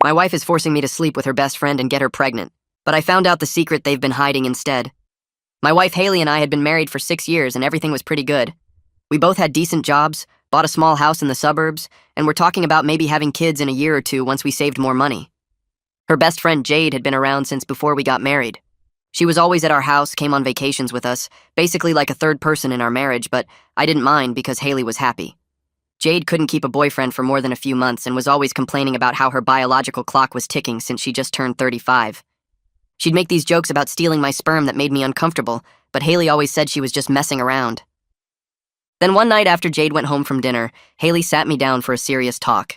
My wife is forcing me to sleep with her best friend and get her pregnant, but I found out the secret they've been hiding instead. My wife Haley and I had been married for 6 years and everything was pretty good. We both had decent jobs, bought a small house in the suburbs, and were talking about maybe having kids in a year or two once we saved more money. Her best friend Jade had been around since before we got married. She was always at our house, came on vacations with us, basically like a third person in our marriage, but I didn't mind because Haley was happy. Jade couldn't keep a boyfriend for more than a few months and was always complaining about how her biological clock was ticking since she just turned 35. She'd make these jokes about stealing my sperm that made me uncomfortable, but Haley always said she was just messing around. Then one night after Jade went home from dinner, Haley sat me down for a serious talk.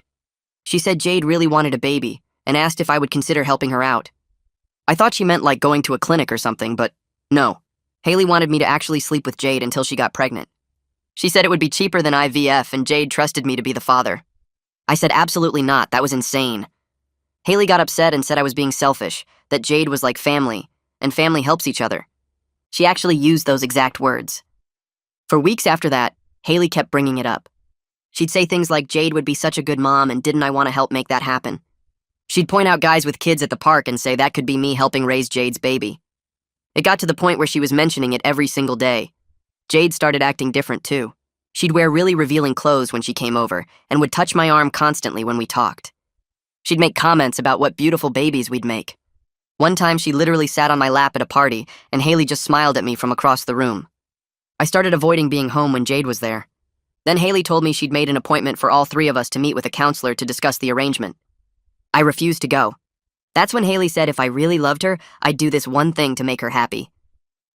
She said Jade really wanted a baby and asked if I would consider helping her out. I thought she meant like going to a clinic or something, but no. Haley wanted me to actually sleep with Jade until she got pregnant. She said it would be cheaper than IVF and Jade trusted me to be the father. I said absolutely not, that was insane. Haley got upset and said I was being selfish, that Jade was like family, and family helps each other. She actually used those exact words. For weeks after that, Haley kept bringing it up. She'd say things like Jade would be such a good mom and didn't I want to help make that happen. She'd point out guys with kids at the park and say that could be me helping raise Jade's baby. It got to the point where she was mentioning it every single day. Jade started acting different too. She'd wear really revealing clothes when she came over and would touch my arm constantly when we talked. She'd make comments about what beautiful babies we'd make. One time she literally sat on my lap at a party and Haley just smiled at me from across the room. I started avoiding being home when Jade was there. Then Haley told me she'd made an appointment for all three of us to meet with a counselor to discuss the arrangement. I refused to go. That's when Haley said if I really loved her, I'd do this one thing to make her happy.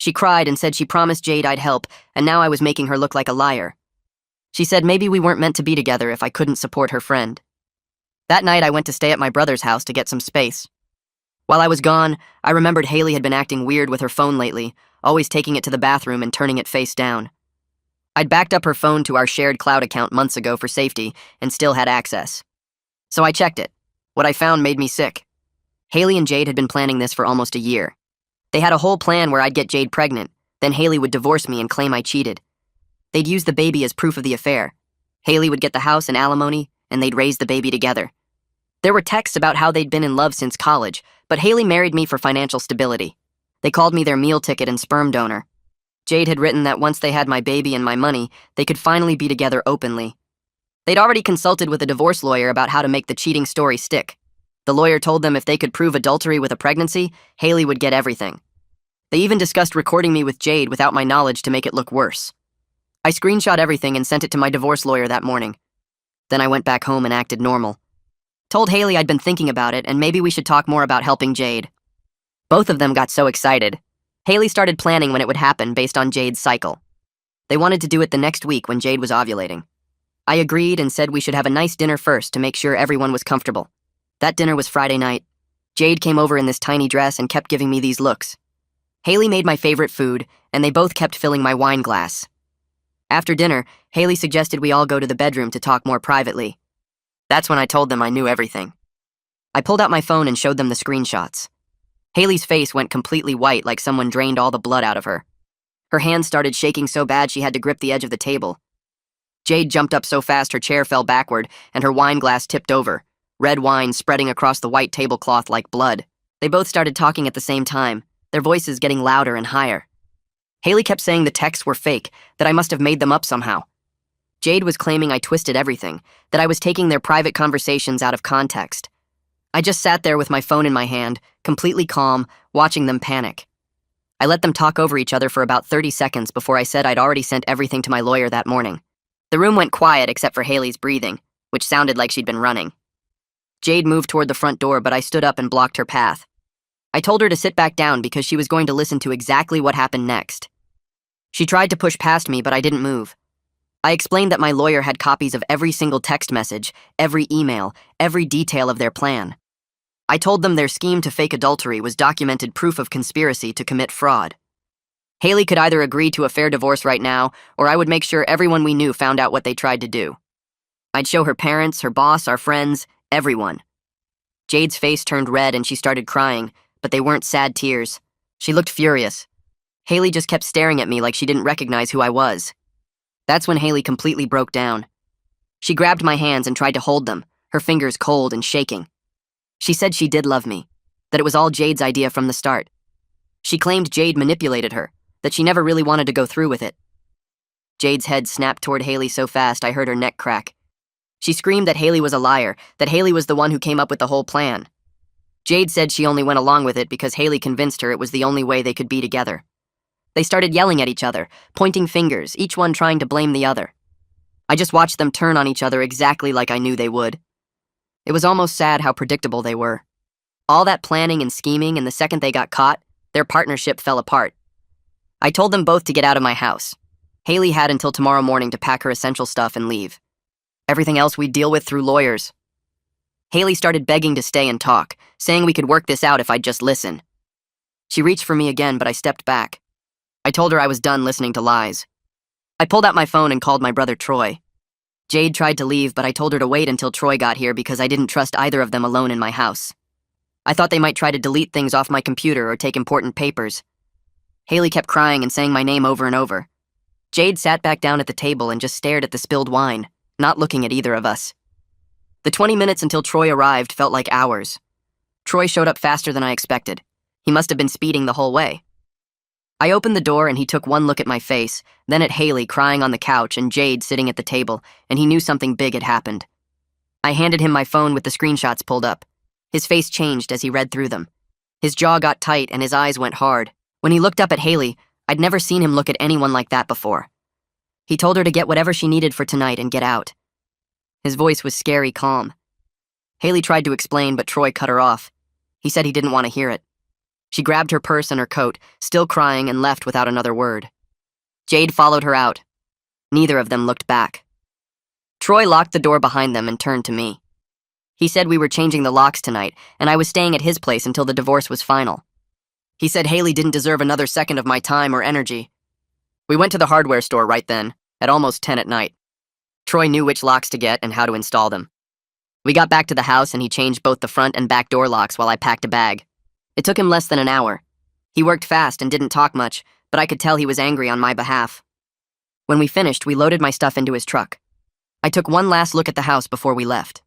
She cried and said she promised Jade I'd help, and now I was making her look like a liar. She said maybe we weren't meant to be together if I couldn't support her friend. That night I went to stay at my brother's house to get some space. While I was gone, I remembered Haley had been acting weird with her phone lately, always taking it to the bathroom and turning it face down. I'd backed up her phone to our shared cloud account months ago for safety and still had access. So I checked it. What I found made me sick. Haley and Jade had been planning this for almost a year. They had a whole plan where I'd get Jade pregnant, then Haley would divorce me and claim I cheated. They'd use the baby as proof of the affair. Haley would get the house and alimony, and they'd raise the baby together. There were texts about how they'd been in love since college, but Haley married me for financial stability. They called me their meal ticket and sperm donor. Jade had written that once they had my baby and my money, they could finally be together openly. They'd already consulted with a divorce lawyer about how to make the cheating story stick. The lawyer told them if they could prove adultery with a pregnancy, Haley would get everything. They even discussed recording me with Jade without my knowledge to make it look worse. I screenshot everything and sent it to my divorce lawyer that morning. Then I went back home and acted normal. Told Haley I'd been thinking about it and maybe we should talk more about helping Jade. Both of them got so excited. Haley started planning when it would happen based on Jade's cycle. They wanted to do it the next week when Jade was ovulating. I agreed and said we should have a nice dinner first to make sure everyone was comfortable. That dinner was Friday night. Jade came over in this tiny dress and kept giving me these looks. Haley made my favorite food, and they both kept filling my wine glass. After dinner, Haley suggested we all go to the bedroom to talk more privately. That's when I told them I knew everything. I pulled out my phone and showed them the screenshots. Haley's face went completely white like someone drained all the blood out of her. Her hands started shaking so bad she had to grip the edge of the table. Jade jumped up so fast her chair fell backward and her wine glass tipped over, red wine spreading across the white tablecloth like blood. They both started talking at the same time, their voices getting louder and higher. Haley kept saying the texts were fake, that I must have made them up somehow. Jade was claiming I twisted everything, that I was taking their private conversations out of context. I just sat there with my phone in my hand, completely calm, watching them panic. I let them talk over each other for about 30 seconds before I said I'd already sent everything to my lawyer that morning. The room went quiet except for Haley's breathing, which sounded like she'd been running. Jade moved toward the front door, but I stood up and blocked her path. I told her to sit back down because she was going to listen to exactly what happened next. She tried to push past me, but I didn't move. I explained that my lawyer had copies of every single text message, every email, every detail of their plan. I told them their scheme to fake adultery was documented proof of conspiracy to commit fraud. Haley could either agree to a fair divorce right now, or I would make sure everyone we knew found out what they tried to do. I'd show her parents, her boss, our friends, everyone. Jade's face turned red and she started crying, but they weren't sad tears. She looked furious. Haley just kept staring at me like she didn't recognize who I was. That's when Haley completely broke down. She grabbed my hands and tried to hold them, her fingers cold and shaking. She said she did love me, that it was all Jade's idea from the start. She claimed Jade manipulated her, that she never really wanted to go through with it. Jade's head snapped toward Haley so fast I heard her neck crack. She screamed that Haley was a liar, that Haley was the one who came up with the whole plan. Jade said she only went along with it because Haley convinced her it was the only way they could be together. They started yelling at each other, pointing fingers, each one trying to blame the other. I just watched them turn on each other exactly like I knew they would. It was almost sad how predictable they were. All that planning and scheming, and the second they got caught, their partnership fell apart. I told them both to get out of my house. Haley had until tomorrow morning to pack her essential stuff and leave. Everything else we'd deal with through lawyers. Haley started begging to stay and talk, saying we could work this out if I'd just listen. She reached for me again, but I stepped back. I told her I was done listening to lies. I pulled out my phone and called my brother Troy. Jade tried to leave, but I told her to wait until Troy got here because I didn't trust either of them alone in my house. I thought they might try to delete things off my computer or take important papers. Haley kept crying and saying my name over and over. Jade sat back down at the table and just stared at the spilled wine, not looking at either of us. The 20 minutes until Troy arrived felt like hours. Troy showed up faster than I expected. He must have been speeding the whole way. I opened the door and he took one look at my face, then at Haley crying on the couch and Jade sitting at the table, and he knew something big had happened. I handed him my phone with the screenshots pulled up. His face changed as he read through them. His jaw got tight and his eyes went hard. When he looked up at Haley, I'd never seen him look at anyone like that before. He told her to get whatever she needed for tonight and get out. His voice was scary calm. Haley tried to explain, but Troy cut her off. He said he didn't want to hear it. She grabbed her purse and her coat, still crying, and left without another word. Jade followed her out. Neither of them looked back. Troy locked the door behind them and turned to me. He said we were changing the locks tonight, and I was staying at his place until the divorce was final. He said Haley didn't deserve another second of my time or energy. We went to the hardware store right then, at almost 10 at night. Troy knew which locks to get and how to install them. We got back to the house and he changed both the front and back door locks while I packed a bag. It took him less than an hour. He worked fast and didn't talk much, but I could tell he was angry on my behalf. When we finished, we loaded my stuff into his truck. I took one last look at the house before we left.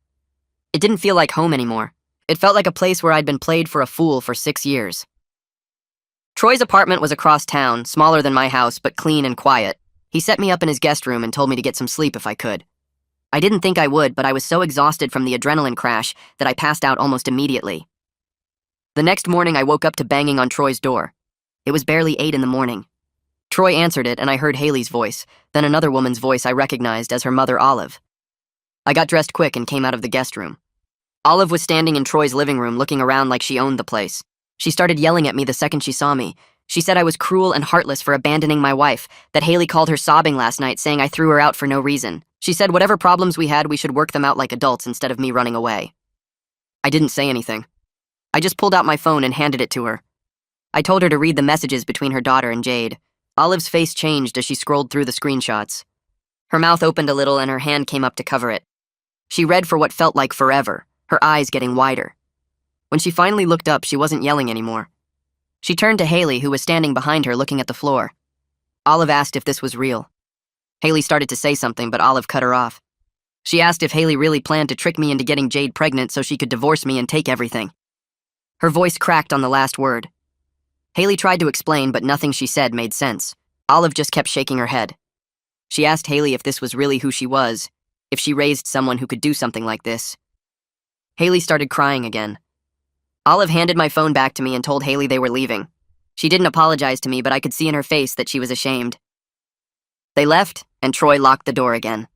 It didn't feel like home anymore. It felt like a place where I'd been played for a fool for 6 years. Troy's apartment was across town, smaller than my house, but clean and quiet. He set me up in his guest room and told me to get some sleep if I could. I didn't think I would, but I was so exhausted from the adrenaline crash that I passed out almost immediately. The next morning, I woke up to banging on Troy's door. It was barely 8 in the morning. Troy answered it, and I heard Haley's voice, then another woman's voice I recognized as her mother, Olive. I got dressed quick and came out of the guest room. Olive was standing in Troy's living room, looking around like she owned the place. She started yelling at me the second she saw me. She said I was cruel and heartless for abandoning my wife, that Haley called her sobbing last night, saying I threw her out for no reason. She said whatever problems we had, we should work them out like adults instead of me running away. I didn't say anything. I just pulled out my phone and handed it to her. I told her to read the messages between her daughter and Jade. Olive's face changed as she scrolled through the screenshots. Her mouth opened a little and her hand came up to cover it. She read for what felt like forever, her eyes getting wider. When she finally looked up, she wasn't yelling anymore. She turned to Haley, who was standing behind her looking at the floor. Olive asked if this was real. Haley started to say something, but Olive cut her off. She asked if Haley really planned to trick me into getting Jade pregnant so she could divorce me and take everything. Her voice cracked on the last word. Haley tried to explain, but nothing she said made sense. Olive just kept shaking her head. She asked Haley if this was really who she was, if she raised someone who could do something like this. Haley started crying again. Olive handed my phone back to me and told Haley they were leaving. She didn't apologize to me, but I could see in her face that she was ashamed. They left, and Troy locked the door again.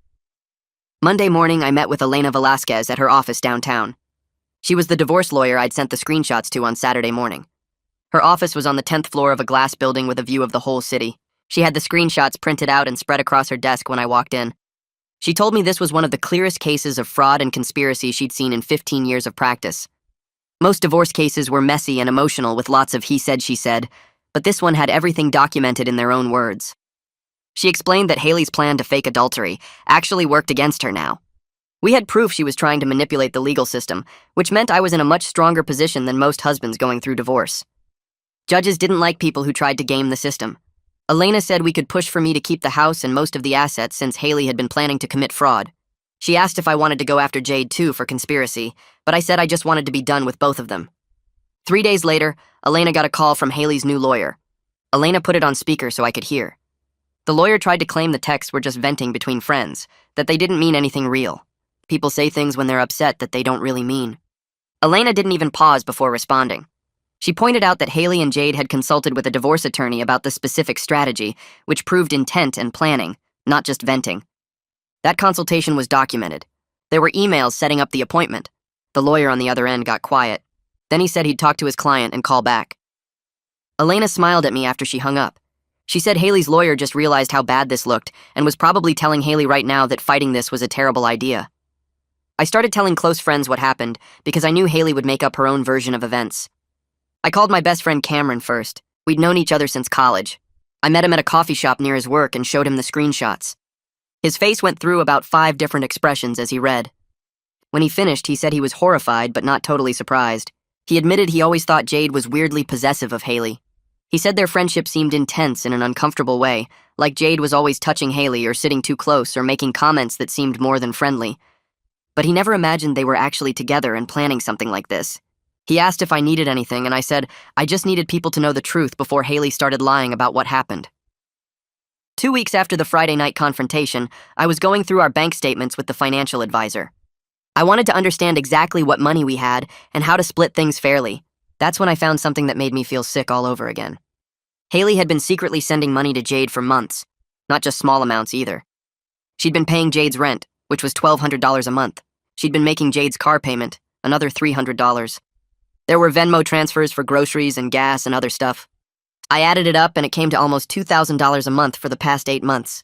Monday morning, I met with Elena Velasquez at her office downtown. She was the divorce lawyer I'd sent the screenshots to on Saturday morning. Her office was on the 10th floor of a glass building with a view of the whole city. She had the screenshots printed out and spread across her desk when I walked in. She told me this was one of the clearest cases of fraud and conspiracy she'd seen in 15 years of practice. Most divorce cases were messy and emotional with lots of he said, she said, but this one had everything documented in their own words. She explained that Haley's plan to fake adultery actually worked against her now. We had proof she was trying to manipulate the legal system, which meant I was in a much stronger position than most husbands going through divorce. Judges didn't like people who tried to game the system. Elena said we could push for me to keep the house and most of the assets since Haley had been planning to commit fraud. She asked if I wanted to go after Jade too for conspiracy, but I said I just wanted to be done with both of them. 3 days later, Elena got a call from Haley's new lawyer. Elena put it on speaker so I could hear. The lawyer tried to claim the texts were just venting between friends, that they didn't mean anything real. People say things when they're upset that they don't really mean. Elena didn't even pause before responding. She pointed out that Haley and Jade had consulted with a divorce attorney about the specific strategy, which proved intent and planning, not just venting. That consultation was documented. There were emails setting up the appointment. The lawyer on the other end got quiet. Then he said he'd talk to his client and call back. Elena smiled at me after she hung up. She said Haley's lawyer just realized how bad this looked and was probably telling Haley right now that fighting this was a terrible idea. I started telling close friends what happened because I knew Haley would make up her own version of events. I called my best friend Cameron first. We'd known each other since college. I met him at a coffee shop near his work and showed him the screenshots. His face went through about 5 different expressions as he read. When he finished, he said he was horrified but not totally surprised. He admitted he always thought Jade was weirdly possessive of Haley. He said their friendship seemed intense in an uncomfortable way, like Jade was always touching Haley or sitting too close or making comments that seemed more than friendly. But he never imagined they were actually together and planning something like this. He asked if I needed anything, and I said I just needed people to know the truth before Haley started lying about what happened. 2 weeks after the Friday night confrontation, I was going through our bank statements with the financial advisor. I wanted to understand exactly what money we had and how to split things fairly. That's when I found something that made me feel sick all over again. Haley had been secretly sending money to Jade for months, not just small amounts either. She'd been paying Jade's rent, which was $1,200 a month. She'd been making Jade's car payment, another $300. There were Venmo transfers for groceries and gas and other stuff. I added it up and it came to almost $2,000 a month for the past 8 months.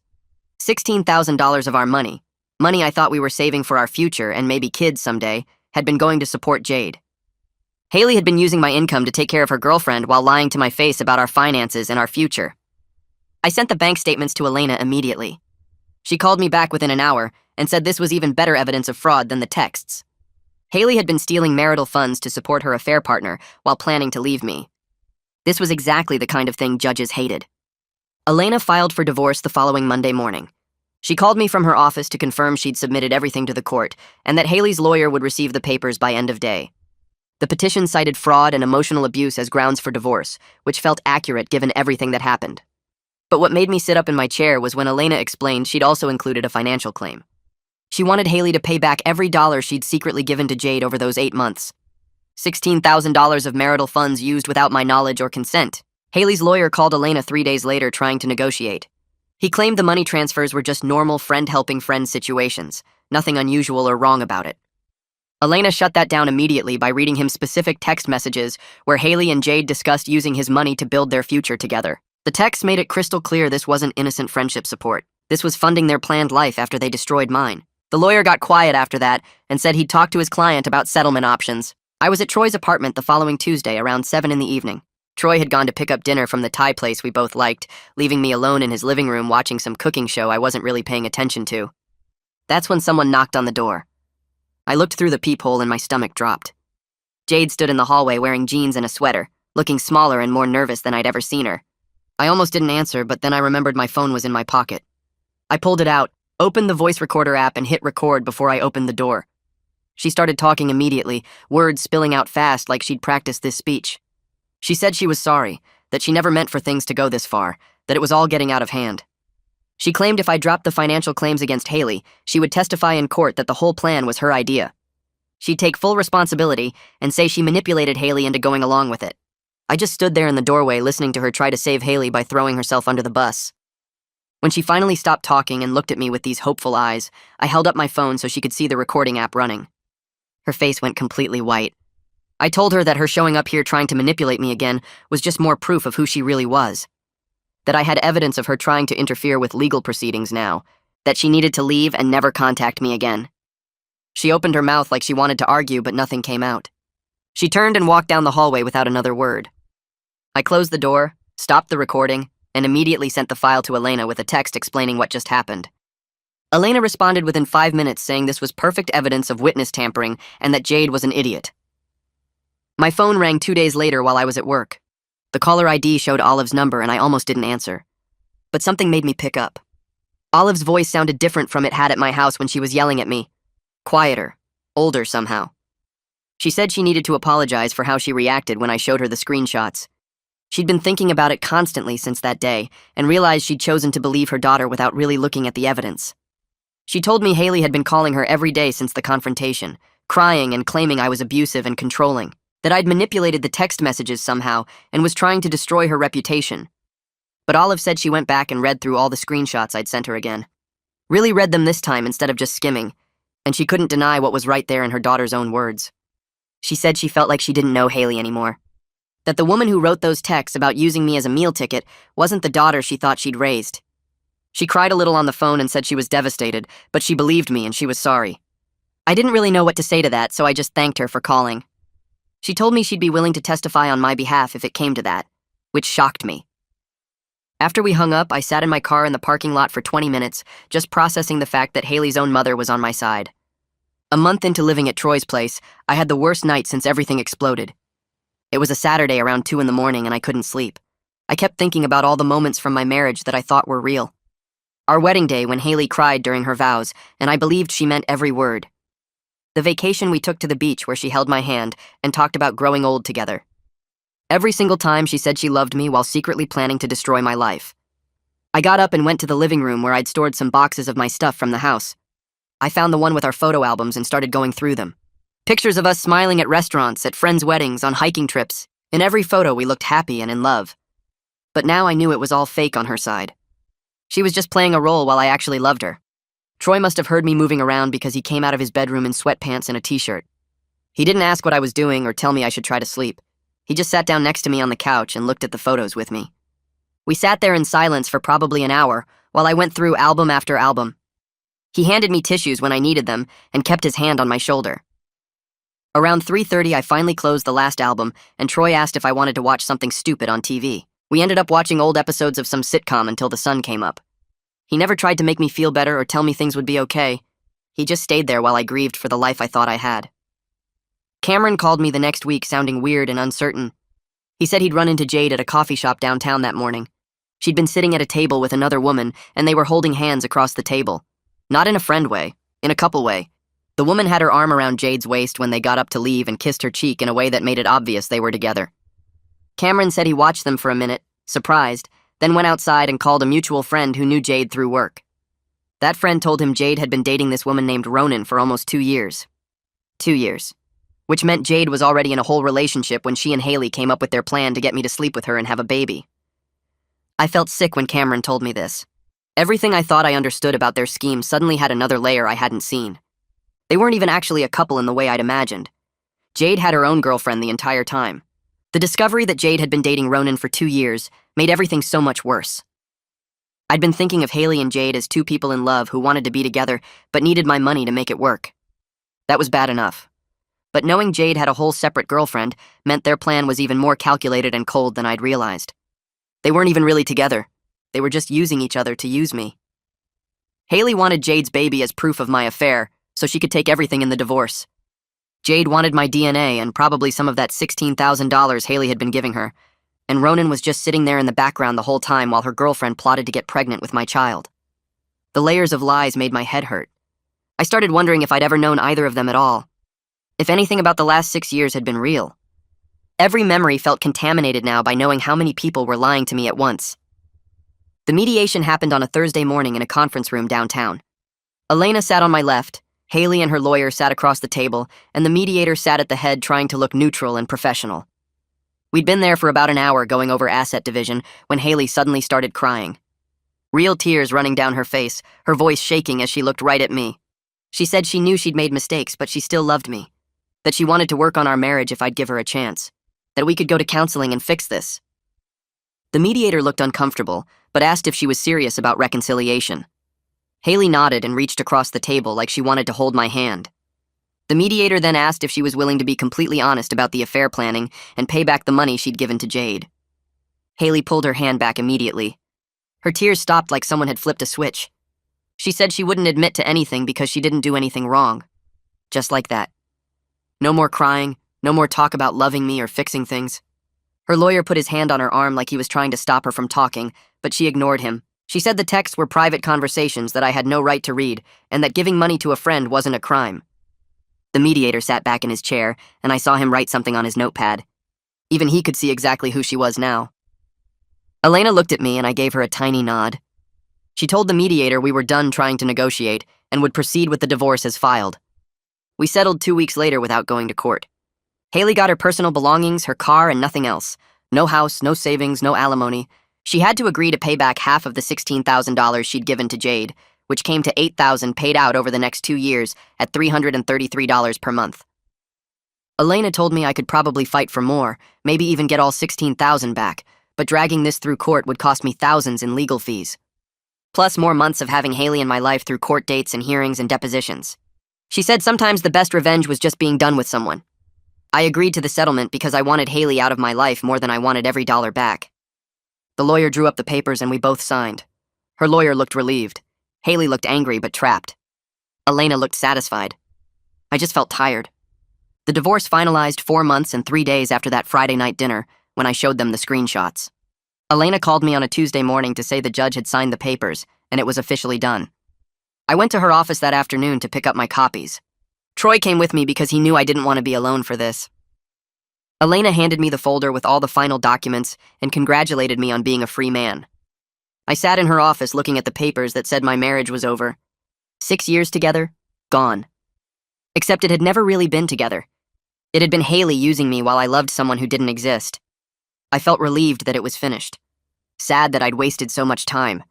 $16,000 of our money I thought we were saving for our future and maybe kids someday, had been going to support Jade. Haley had been using my income to take care of her girlfriend while lying to my face about our finances and our future. I sent the bank statements to Elena immediately. She called me back within an hour and said this was even better evidence of fraud than the texts. Haley had been stealing marital funds to support her affair partner while planning to leave me. This was exactly the kind of thing judges hated. Elena filed for divorce the following Monday morning. She called me from her office to confirm she'd submitted everything to the court and that Haley's lawyer would receive the papers by end of day. The petition cited fraud and emotional abuse as grounds for divorce, which felt accurate given everything that happened. But what made me sit up in my chair was when Elena explained she'd also included a financial claim. She wanted Haley to pay back every dollar she'd secretly given to Jade over those 8 months. $16,000 of marital funds used without my knowledge or consent. Haley's lawyer called Elena 3 days later trying to negotiate. He claimed the money transfers were just normal friend-helping-friend situations, nothing unusual or wrong about it. Elena shut that down immediately by reading him specific text messages where Haley and Jade discussed using his money to build their future together. The text made it crystal clear this wasn't innocent friendship support. This was funding their planned life after they destroyed mine. The lawyer got quiet after that and said he'd talk to his client about settlement options. I was at Troy's apartment the following Tuesday around 7 in the evening. Troy had gone to pick up dinner from the Thai place we both liked, leaving me alone in his living room watching some cooking show I wasn't really paying attention to. That's when someone knocked on the door. I looked through the peephole and my stomach dropped. Jade stood in the hallway wearing jeans and a sweater, looking smaller and more nervous than I'd ever seen her. I almost didn't answer, but then I remembered my phone was in my pocket. I pulled it out, opened the voice recorder app and hit record before I opened the door. She started talking immediately, words spilling out fast like she'd practiced this speech. She said she was sorry, that she never meant for things to go this far, that it was all getting out of hand. She claimed if I dropped the financial claims against Haley, she would testify in court that the whole plan was her idea. She'd take full responsibility and say she manipulated Haley into going along with it. I just stood there in the doorway listening to her try to save Haley by throwing herself under the bus. When she finally stopped talking and looked at me with these hopeful eyes, I held up my phone so she could see the recording app running. Her face went completely white. I told her that her showing up here trying to manipulate me again was just more proof of who she really was. That I had evidence of her trying to interfere with legal proceedings now, that she needed to leave and never contact me again. She opened her mouth like she wanted to argue, but nothing came out. She turned and walked down the hallway without another word. I closed the door, stopped the recording, and immediately sent the file to Elena with a text explaining what just happened. Elena responded within 5 minutes saying this was perfect evidence of witness tampering and that Jade was an idiot. My phone rang 2 days later while I was at work. The caller ID showed Olive's number and I almost didn't answer. But something made me pick up. Olive's voice sounded different from it had at my house when she was yelling at me. Quieter. Older somehow. She said she needed to apologize for how she reacted when I showed her the screenshots. She'd been thinking about it constantly since that day and realized she'd chosen to believe her daughter without really looking at the evidence. She told me Haley had been calling her every day since the confrontation, crying and claiming I was abusive and controlling, that I'd manipulated the text messages somehow and was trying to destroy her reputation. But Olive said she went back and read through all the screenshots I'd sent her again. Really read them this time instead of just skimming, and she couldn't deny what was right there in her daughter's own words. She said she felt like she didn't know Haley anymore. That the woman who wrote those texts about using me as a meal ticket wasn't the daughter she thought she'd raised. She cried a little on the phone and said she was devastated, but she believed me and she was sorry. I didn't really know what to say to that, so I just thanked her for calling. She told me she'd be willing to testify on my behalf if it came to that, which shocked me. After we hung up, I sat in my car in the parking lot for 20 minutes, just processing the fact that Haley's own mother was on my side. A month into living at Troy's place, I had the worst night since everything exploded. It was a Saturday around 2 in the morning and I couldn't sleep. I kept thinking about all the moments from my marriage that I thought were real. Our wedding day when Haley cried during her vows, and I believed she meant every word. The vacation we took to the beach where she held my hand and talked about growing old together. Every single time she said she loved me while secretly planning to destroy my life. I got up and went to the living room where I'd stored some boxes of my stuff from the house. I found the one with our photo albums and started going through them. Pictures of us smiling at restaurants, at friends' weddings, on hiking trips. In every photo we looked happy and in love. But now I knew it was all fake on her side. She was just playing a role while I actually loved her. Troy must have heard me moving around because he came out of his bedroom in sweatpants and a t-shirt. He didn't ask what I was doing or tell me I should try to sleep. He just sat down next to me on the couch and looked at the photos with me. We sat there in silence for probably an hour while I went through album after album. He handed me tissues when I needed them and kept his hand on my shoulder. Around 3:30, I finally closed the last album, and Troy asked if I wanted to watch something stupid on TV. We ended up watching old episodes of some sitcom until the sun came up. He never tried to make me feel better or tell me things would be okay. He just stayed there while I grieved for the life I thought I had. Cameron called me the next week sounding weird and uncertain. He said he'd run into Jade at a coffee shop downtown that morning. She'd been sitting at a table with another woman, and they were holding hands across the table. Not in a friend way, in a couple way. The woman had her arm around Jade's waist when they got up to leave and kissed her cheek in a way that made it obvious they were together. Cameron said he watched them for a minute, surprised, then went outside and called a mutual friend who knew Jade through work. That friend told him Jade had been dating this woman named Ronan for almost 2 years. 2 years. Which meant Jade was already in a whole relationship when she and Haley came up with their plan to get me to sleep with her and have a baby. I felt sick when Cameron told me this. Everything I thought I understood about their scheme suddenly had another layer I hadn't seen. They weren't even actually a couple in the way I'd imagined. Jade had her own girlfriend the entire time. The discovery that Jade had been dating Ronan for 2 years made everything so much worse. I'd been thinking of Haley and Jade as two people in love who wanted to be together but needed my money to make it work. That was bad enough. But knowing Jade had a whole separate girlfriend meant their plan was even more calculated and cold than I'd realized. They weren't even really together. They were just using each other to use me. Haley wanted Jade's baby as proof of my affair, so she could take everything in the divorce. Jade wanted my DNA and probably some of that $16,000 Haley had been giving her, and Ronan was just sitting there in the background the whole time while her girlfriend plotted to get pregnant with my child. The layers of lies made my head hurt. I started wondering if I'd ever known either of them at all. If anything about the last 6 years had been real. Every memory felt contaminated now by knowing how many people were lying to me at once. The mediation happened on a Thursday morning in a conference room downtown. Elena sat on my left, Haley and her lawyer sat across the table, and the mediator sat at the head trying to look neutral and professional. We'd been there for about an hour going over asset division when Haley suddenly started crying. Real tears running down her face, her voice shaking as she looked right at me. She said she knew she'd made mistakes, but she still loved me. That she wanted to work on our marriage if I'd give her a chance. That we could go to counseling and fix this. The mediator looked uncomfortable, but asked if she was serious about reconciliation. Haley nodded and reached across the table like she wanted to hold my hand. The mediator then asked if she was willing to be completely honest about the affair planning and pay back the money she'd given to Jade. Haley pulled her hand back immediately. Her tears stopped like someone had flipped a switch. She said she wouldn't admit to anything because she didn't do anything wrong. Just like that. No more crying, no more talk about loving me or fixing things. Her lawyer put his hand on her arm like he was trying to stop her from talking, but she ignored him. She said the texts were private conversations that I had no right to read, and that giving money to a friend wasn't a crime. The mediator sat back in his chair, and I saw him write something on his notepad. Even he could see exactly who she was now. Elena looked at me, and I gave her a tiny nod. She told the mediator we were done trying to negotiate and would proceed with the divorce as filed. We settled 2 weeks later without going to court. Haley got her personal belongings, her car, and nothing else. No house, no savings, no alimony. She had to agree to pay back half of the $16,000 she'd given to Jade, which came to $8,000 paid out over the next 2 years at $333 per month. Elena told me I could probably fight for more, maybe even get all $16,000 back, but dragging this through court would cost me thousands in legal fees. Plus more months of having Haley in my life through court dates and hearings and depositions. She said sometimes the best revenge was just being done with someone. I agreed to the settlement because I wanted Haley out of my life more than I wanted every dollar back. The lawyer drew up the papers and we both signed. Her lawyer looked relieved. Haley looked angry but trapped. Elena looked satisfied. I just felt tired. The divorce finalized 4 months and 3 days after that Friday night dinner when I showed them the screenshots. Elena called me on a Tuesday morning to say the judge had signed the papers and it was officially done. I went to her office that afternoon to pick up my copies. Troy came with me because he knew I didn't want to be alone for this. Elena handed me the folder with all the final documents and congratulated me on being a free man. I sat in her office looking at the papers that said my marriage was over. 6 years together, gone. Except it had never really been together. It had been Haley using me while I loved someone who didn't exist. I felt relieved that it was finished. Sad that I'd wasted so much time.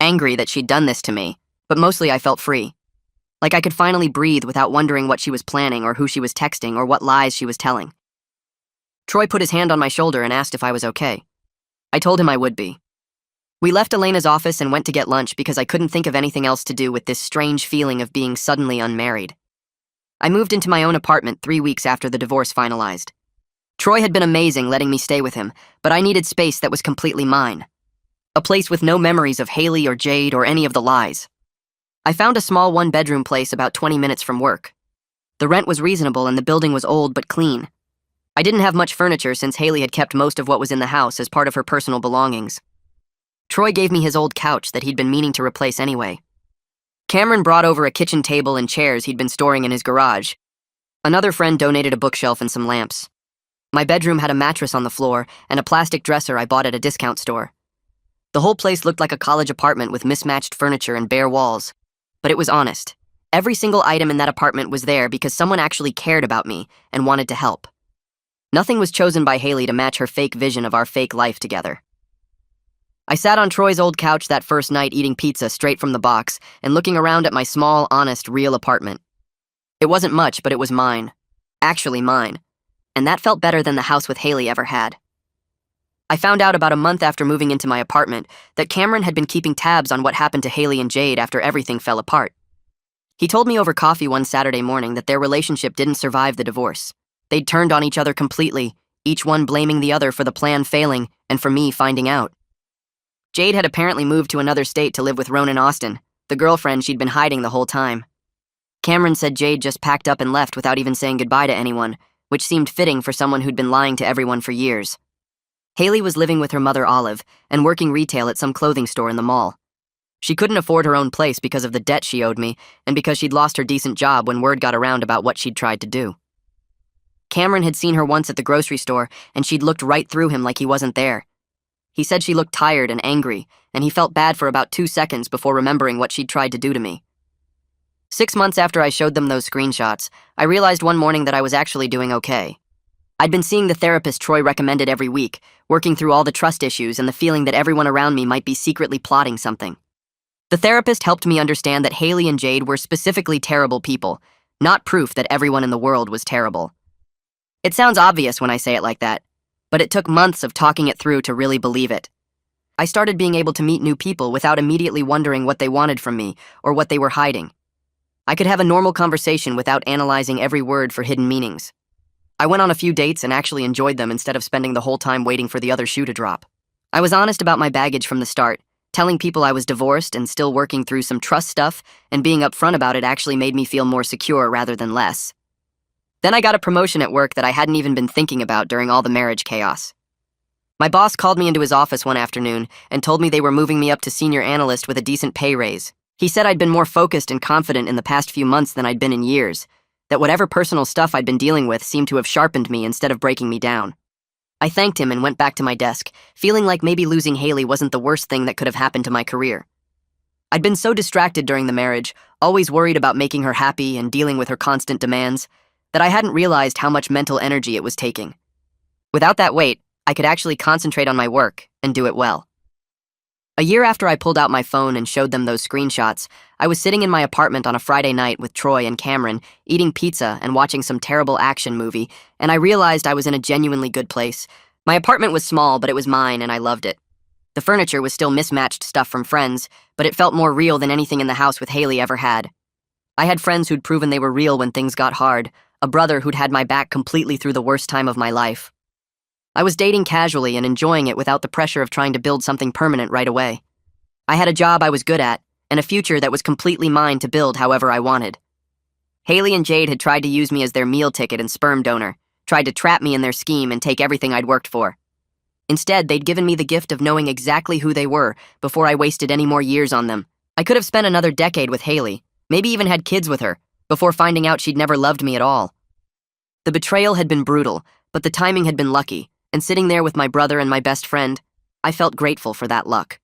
Angry that she'd done this to me, but mostly I felt free. Like I could finally breathe without wondering what she was planning or who she was texting or what lies she was telling. Troy put his hand on my shoulder and asked if I was okay. I told him I would be. We left Elena's office and went to get lunch because I couldn't think of anything else to do with this strange feeling of being suddenly unmarried. I moved into my own apartment 3 weeks after the divorce finalized. Troy had been amazing letting me stay with him, but I needed space that was completely mine. A place with no memories of Haley or Jade or any of the lies. I found a small 1-bedroom place about 20 minutes from work. The rent was reasonable and the building was old but clean. I didn't have much furniture since Haley had kept most of what was in the house as part of her personal belongings. Troy gave me his old couch that he'd been meaning to replace anyway. Cameron brought over a kitchen table and chairs he'd been storing in his garage. Another friend donated a bookshelf and some lamps. My bedroom had a mattress on the floor and a plastic dresser I bought at a discount store. The whole place looked like a college apartment with mismatched furniture and bare walls. But it was honest. Every single item in that apartment was there because someone actually cared about me and wanted to help. Nothing was chosen by Haley to match her fake vision of our fake life together. I sat on Troy's old couch that first night eating pizza straight from the box and looking around at my small, honest, real apartment. It wasn't much, but it was mine. Actually mine. And that felt better than the house with Haley ever had. I found out about a month after moving into my apartment that Cameron had been keeping tabs on what happened to Haley and Jade after everything fell apart. He told me over coffee one Saturday morning that their relationship didn't survive the divorce. They'd turned on each other completely, each one blaming the other for the plan failing and for me finding out. Jade had apparently moved to another state to live with Ronan Austin, the girlfriend she'd been hiding the whole time. Cameron said Jade just packed up and left without even saying goodbye to anyone, which seemed fitting for someone who'd been lying to everyone for years. Haley was living with her mother Olive and working retail at some clothing store in the mall. She couldn't afford her own place because of the debt she owed me and because she'd lost her decent job when word got around about what she'd tried to do. Cameron had seen her once at the grocery store and she'd looked right through him like he wasn't there. He said she looked tired and angry, and he felt bad for about 2 seconds before remembering what she'd tried to do to me. 6 months after I showed them those screenshots, I realized one morning that I was actually doing okay. I'd been seeing the therapist Troy recommended every week, working through all the trust issues and the feeling that everyone around me might be secretly plotting something. The therapist helped me understand that Haley and Jade were specifically terrible people, not proof that everyone in the world was terrible. It sounds obvious when I say it like that, but it took months of talking it through to really believe it. I started being able to meet new people without immediately wondering what they wanted from me or what they were hiding. I could have a normal conversation without analyzing every word for hidden meanings. I went on a few dates and actually enjoyed them instead of spending the whole time waiting for the other shoe to drop. I was honest about my baggage from the start, telling people I was divorced and still working through some trust stuff, and being upfront about it actually made me feel more secure rather than less. Then I got a promotion at work that I hadn't even been thinking about during all the marriage chaos. My boss called me into his office one afternoon and told me they were moving me up to senior analyst with a decent pay raise. He said I'd been more focused and confident in the past few months than I'd been in years, that whatever personal stuff I'd been dealing with seemed to have sharpened me instead of breaking me down. I thanked him and went back to my desk, feeling like maybe losing Haley wasn't the worst thing that could have happened to my career. I'd been so distracted during the marriage, always worried about making her happy and dealing with her constant demands, that I hadn't realized how much mental energy it was taking. Without that weight, I could actually concentrate on my work and do it well. A year after I pulled out my phone and showed them those screenshots, I was sitting in my apartment on a Friday night with Troy and Cameron, eating pizza and watching some terrible action movie, and I realized I was in a genuinely good place. My apartment was small, but it was mine, and I loved it. The furniture was still mismatched stuff from friends, but it felt more real than anything in the house with Haley ever had. I had friends who'd proven they were real when things got hard, a brother who'd had my back completely through the worst time of my life. I was dating casually and enjoying it without the pressure of trying to build something permanent right away. I had a job I was good at, and a future that was completely mine to build however I wanted. Haley and Jade had tried to use me as their meal ticket and sperm donor, tried to trap me in their scheme and take everything I'd worked for. Instead, they'd given me the gift of knowing exactly who they were before I wasted any more years on them. I could have spent another decade with Haley, maybe even had kids with her, before finding out she'd never loved me at all. The betrayal had been brutal, but the timing had been lucky, and sitting there with my brother and my best friend, I felt grateful for that luck.